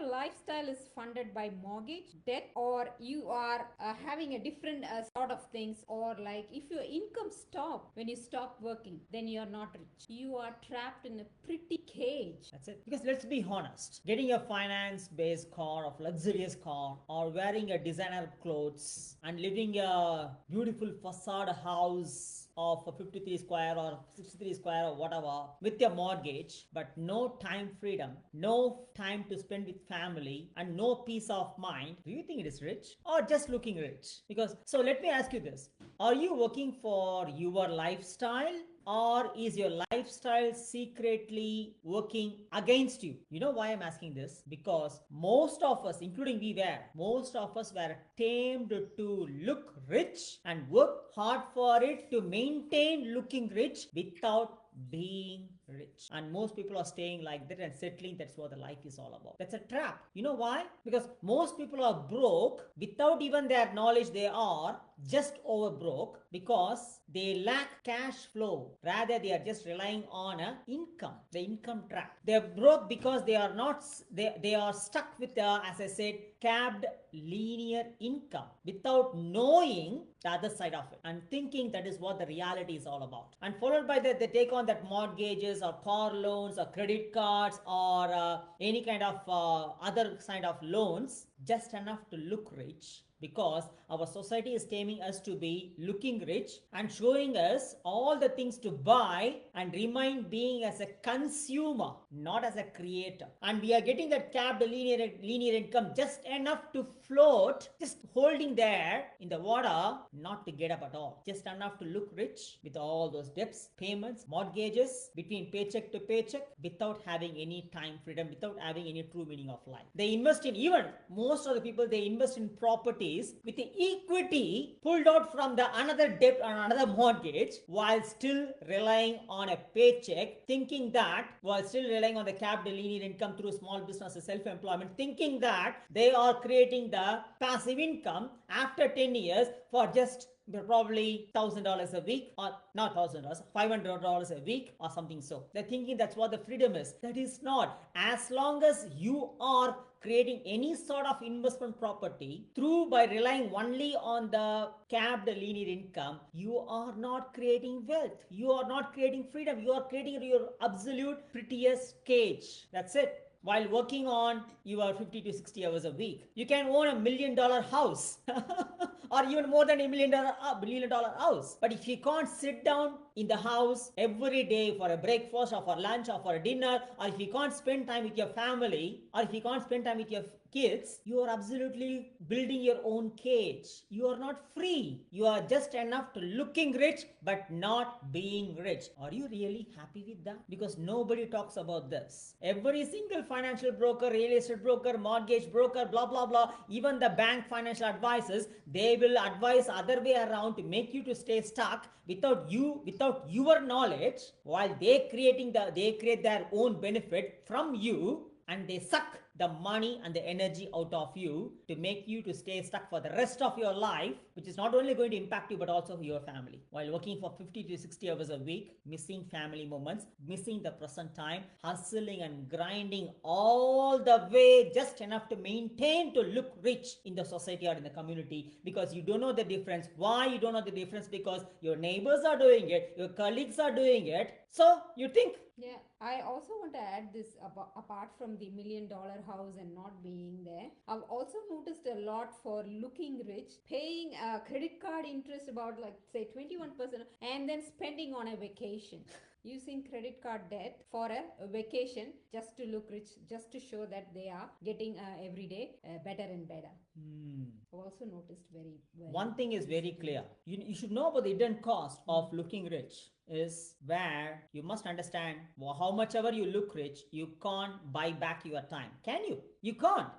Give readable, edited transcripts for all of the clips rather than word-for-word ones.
lifestyle is funded by mortgage, debt, or you are having a different sort of things, or like if your income stop when you stop working, then you are not rich. You are trapped in a pretty cage. That's it. Because let's be honest, getting a finance based car of luxurious car or wearing a designer clothes and living a beautiful facade house of a 53 square or 63 square or whatever with your mortgage, but no time freedom, no time to spend with family, and no peace of mind, do you think it is rich or just looking rich? Because so let me ask you this, are you working for your lifestyle, or is your lifestyle secretly working against you? You know why I'm asking this? Because most of us, including we were, most of us were tamed to look rich and work hard for it to maintain looking rich without being rich. And most people are staying like that and settling. That's what the life is all about. That's a trap. You know why? Because most people are broke without even their knowledge. They are just over broke because they lack cash flow. Rather, they are just relying on a income, the income trap. They are broke because they are not, they are stuck with the, as I said, capped linear income without knowing the other side of it and thinking that is what the reality is all about. And followed by that, they take on that mortgages or car loans or credit cards or any kind of other kind of loans just enough to look rich, because our society is taming us to be looking rich and showing us all the things to buy and remain being as a consumer, not as a creator. And we are getting that capped linear income just enough to float, just holding there in the water, not to get up at all, just enough to look rich with all those debts, payments, mortgages, between paycheck to paycheck, without having any time freedom, without having any true meaning of life. They invest in, even most of the people, they invest in properties with the equity pulled out from the another debt or another mortgage, while still relying on a paycheck, thinking that, while still relying on the capped linear income through small business self-employment, thinking that they are creating the passive income after 10 years for just probably $1,000 a week, or not $1,000, $500 a week or something. So they're thinking that's what the freedom is. That is not. As long as you are creating any sort of investment property through by relying only on the capped linear income, you are not creating wealth, you are not creating freedom, you are creating your absolute prettiest cage. That's it. While working on your 50 to 60 hours a week, you can own $1 million house or even more than $1 million house. But if you can't sit down in the house every day for a breakfast or for lunch or for a dinner, or if you can't spend time with your family, or if you can't spend time with your kids, you are absolutely building your own cage. You are not free. You are just enough to looking rich but not being rich. Are you really happy with that? Because nobody talks about this. Every single financial broker, real estate broker, mortgage broker, blah blah blah, even the bank financial advisors, they will advise other way around to make you to stay stuck without your knowledge, while they create their own benefit from you, and they suck the money and the energy out of you to make you to stay stuck for the rest of your life, which is not only going to impact you but also your family. While working for 50 to 60 hours a week, missing family moments, missing the present time, hustling and grinding all the way just enough to maintain to look rich in the society or in the community, because you don't know the difference. Why you don't know the difference? Because your neighbors are doing it, your colleagues are doing it, so you think. Yeah, I also want to add this apart from the $1 million house and not being there. I've also noticed a lot for looking rich, paying a credit card interest about like say 21%, and then spending on a vacation. Using credit card debt for a vacation just to look rich, just to show that they are getting every day better and better. I've also noticed very well. One thing is very clear. You should know about the hidden cost of looking rich, is where you must understand how much ever you look rich, you can't buy back your time. Can you? You can't.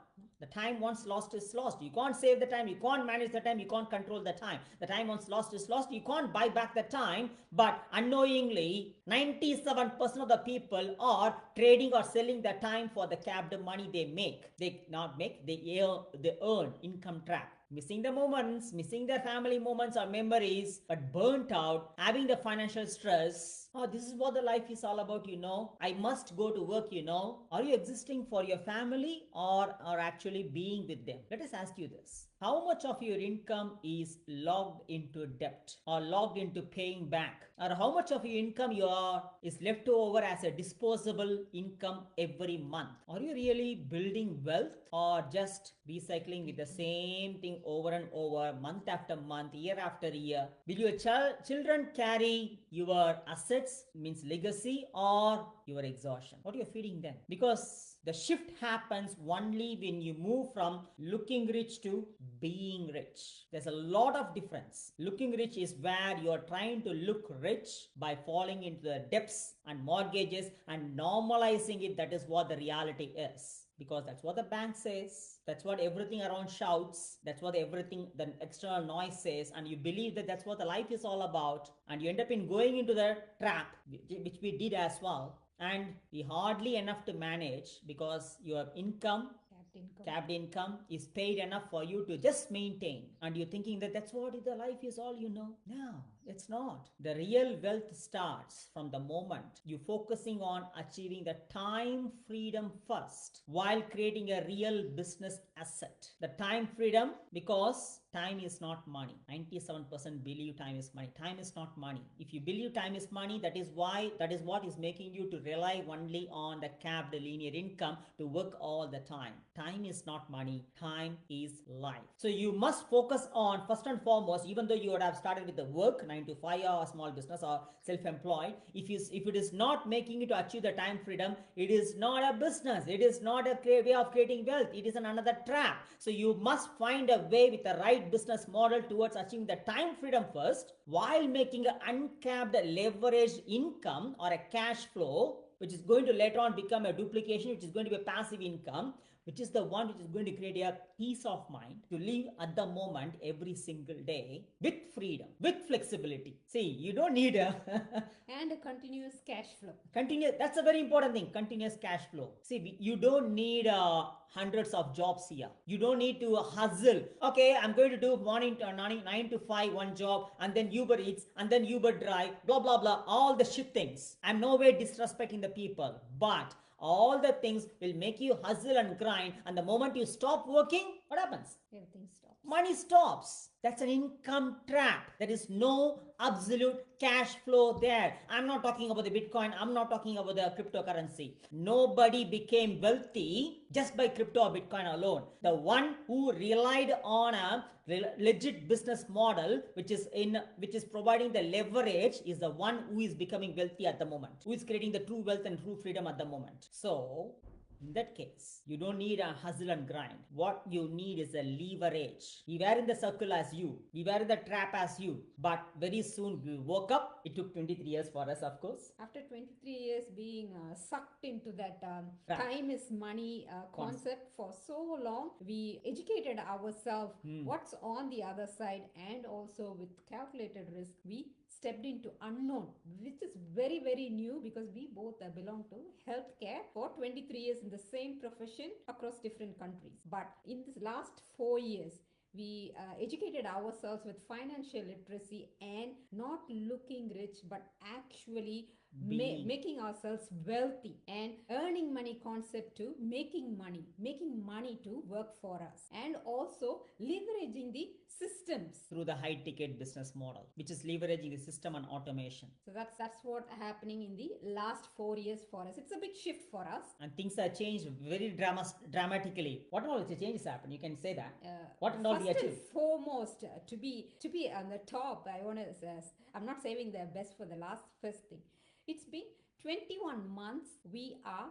The time once lost is lost. You can't save the time, you can't manage the time, you can't control the time. The time once lost is lost, you can't buy back the time. But unknowingly, 97% of the people are trading or selling the time for the capped money they make. They not make, they earn income trap. missing the moments, missing their family moments or memories, but burnt out, having the financial stress. Oh, this is what the life is all about, I must go to work, Are you existing for your family or actually being with them? Let us ask you this. How much of your income is logged into debt or logged into paying back? Or how much of your income is left over as a disposable income every month? Are you really building wealth or just recycling with the same thing over and over, month after month, year after year? Will your children carry your assets, means legacy, or your exhaustion? What are you feeding them? Because the shift happens only when you move from looking rich to being rich. There's a lot of difference. Looking rich is where you're trying to look rich by falling into the debts and mortgages and normalizing it. That is what the reality is. Because that's what the bank says, that's what everything around shouts, that's what everything, the external noise says, and you believe that that's what the life is all about, and you end up in going into the trap, which we did as well, and we hardly enough to manage because your capped income is paid enough for you to just maintain, and you're thinking that that's what the life is all. No, it's not. The real wealth starts from the moment you focusing on achieving the time freedom first while creating a real business asset. The time freedom, because time is not money. 97% believe time is money. Time is not money. If you believe time is money, that is what is making you to rely only on the capped linear income to work all the time. Time is not money. Time is life. So you must focus on, first and foremost, even though you would have started with the work 9 to 5 or a small business or self-employed, if it is not making you to achieve the time freedom, it is not a business. It is not a way of creating wealth. It is another trap. So you must find a way with the right business model towards achieving the time freedom first, while making an uncapped leveraged income or a cash flow, which is going to later on become a duplication, which is going to be a passive income, which is the one which is going to create a peace of mind to live at the moment every single day with freedom, with flexibility. See, you don't need and a continuous cash flow. That's a very important thing. Continuous cash flow. See, you don't need hundreds of jobs here. You don't need to hustle. Okay, I'm going to do morning to 9 to 5 one job, and then Uber Eats, and then Uber Drive, blah blah blah, all the shit things. I'm no way disrespecting the people, but all the things will make you hustle and grind, and the moment you stop working, what happens? Everything stops. Money stops. That's an income trap. There is no absolute cash flow there. I'm not talking about the Bitcoin. I'm not talking about the cryptocurrency. Nobody became wealthy just by crypto or Bitcoin alone. The one who relied on a legit business model, which is providing the leverage, is the one who is becoming wealthy at the moment, who is creating the true wealth and true freedom at the moment. So in that case, you don't need a hustle and grind. What you need is a leverage. We were in the circle as you. We were in the trap as you. But very soon we woke up. It took 23 years for us, of course. After 23 years being sucked into that time is money concept for so long, we educated ourselves what's on the other side, and also with calculated risk, we stepped into unknown, which is very, very new, because we both belong to healthcare for 23 years in the same profession across different countries. But in this last 4 years, we educated ourselves with financial literacy and not looking rich, but actually making ourselves wealthy, and earning money concept to making money to work for us, and also leveraging the systems through the high ticket business model, which is leveraging the system and automation. So that's what happening in the last 4 years for us. It's a big shift for us, and things have changed very dramatically. What all the changes happened? You can say that. What and all we achieved? First and foremost, to be on the top, I want to say, I'm not saving the best for the last. First thing, it's been 21 months we are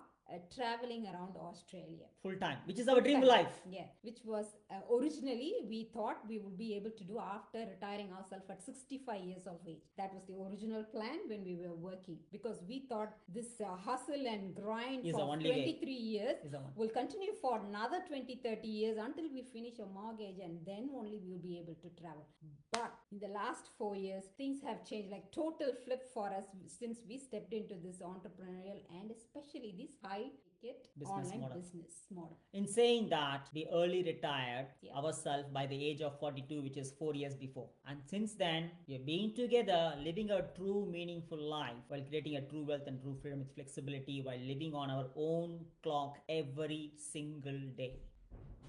traveling around Australia full time, which is our dream life. Yeah, which was originally we thought we would be able to do after retiring ourselves at 65 years of age. That was the original plan when we were working, because we thought this hustle and grind is for 23 years will continue for another 20-30 years until we finish a mortgage, and then only we will be able to travel. But In the last 4 years, things have changed like total flip for us since we stepped into this entrepreneurial and especially this high ticket Business online model. business model. In saying that, we early retired Yeah. ourselves by the age of 42, which is 4 years before. And since then, we've been together living a true meaningful life while creating a true wealth and true freedom with flexibility while living on our own clock every single day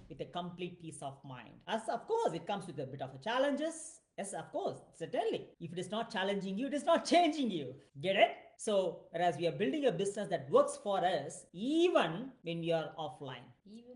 with a complete peace of mind. As of course, it comes with a bit of a challenges. Yes, of course, certainly. If it is not challenging you, it is not changing you. Get it? So, whereas we are building a business that works for us even when we are offline.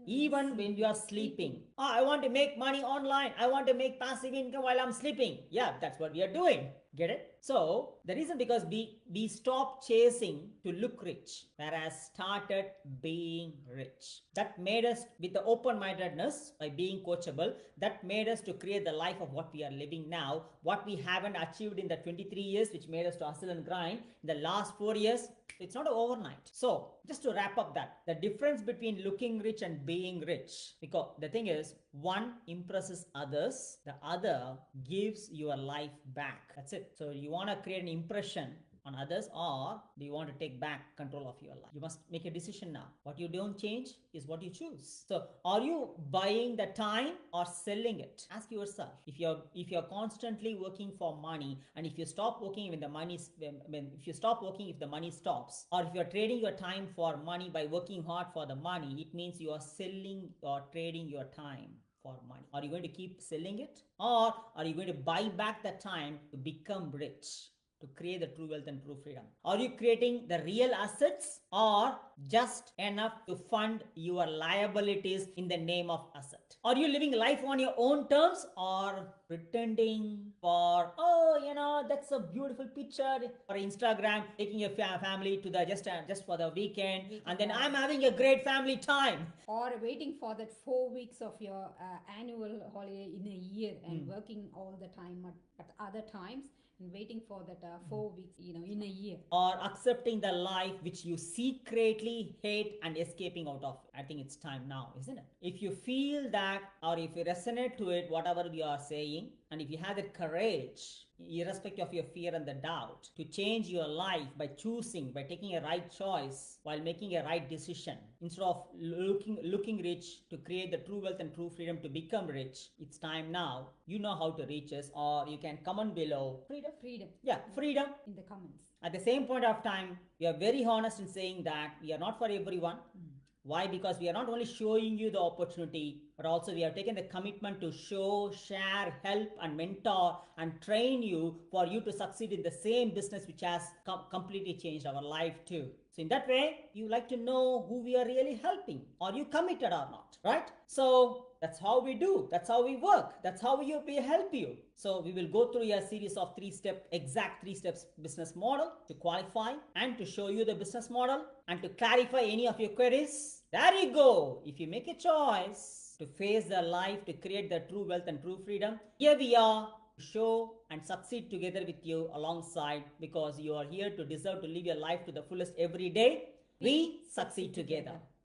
Even when you are sleeping. I want to make money online. I want to make passive income while I'm sleeping. Yeah, that's what we are doing. Get it? So the reason because we stopped chasing to look rich, whereas started being rich. That made us with the open-mindedness by being coachable. That made us to create the life of what we are living now. What we haven't achieved in the 23 years, which made us to hustle and grind. In the last 4 years, it's not overnight. So just to wrap up that, the difference between looking rich and being rich, because the thing is, one impresses others, the other gives your life back. That's it. So you want to create an impression on others, or do you want to take back control of your life? You must make a decision now. What you don't change is what you choose. So are you buying the time or selling it? Ask yourself. If you're constantly working for money, and if you stop working when the money if you stop working if the money stops, or if you're trading your time for money by working hard for the money, it means you are selling or trading your time for money. Are you going to keep selling it, or are you going to buy back the time to become rich, to create the true wealth and true freedom? Are you creating the real assets, or just enough to fund your liabilities in the name of asset? Are you living life on your own terms, or pretending for, that's a beautiful picture for Instagram, taking your family to the just for the weekend, and then I'm having a great family time? Or waiting for that 4 weeks of your annual holiday in a year and working all the time at other times and waiting for that 4 weeks, in a year. Or accepting the life which you secretly hate and escaping out of. I think it's time now, isn't it? If you feel that, or if you resonate to it, whatever we are saying, and if you have the courage, irrespective of your fear and the doubt, to change your life by choosing, by taking a right choice while making a right decision, instead of looking rich, to create the true wealth and true freedom to become rich, it's time now. You know how to reach us, or you can comment below. Freedom. Yeah, freedom. In the comments. At the same point of time, we are very honest in saying that we are not for everyone. Why? Because we are not only showing you the opportunity, but also we have taken the commitment to show, share, help, and mentor and train you for you to succeed in the same business which has completely changed our life too. So in that way, you like to know who we are really helping. Are you committed or not? Right? So that's how we do. That's how we work. That's how we help you. So we will go through a series of exact three steps business model to qualify and to show you the business model and to clarify any of your queries. There you go. If you make a choice to face the life, to create the true wealth and true freedom, here we are to show and succeed together with you alongside, because you are here to deserve to live your life to the fullest every day. We succeed together.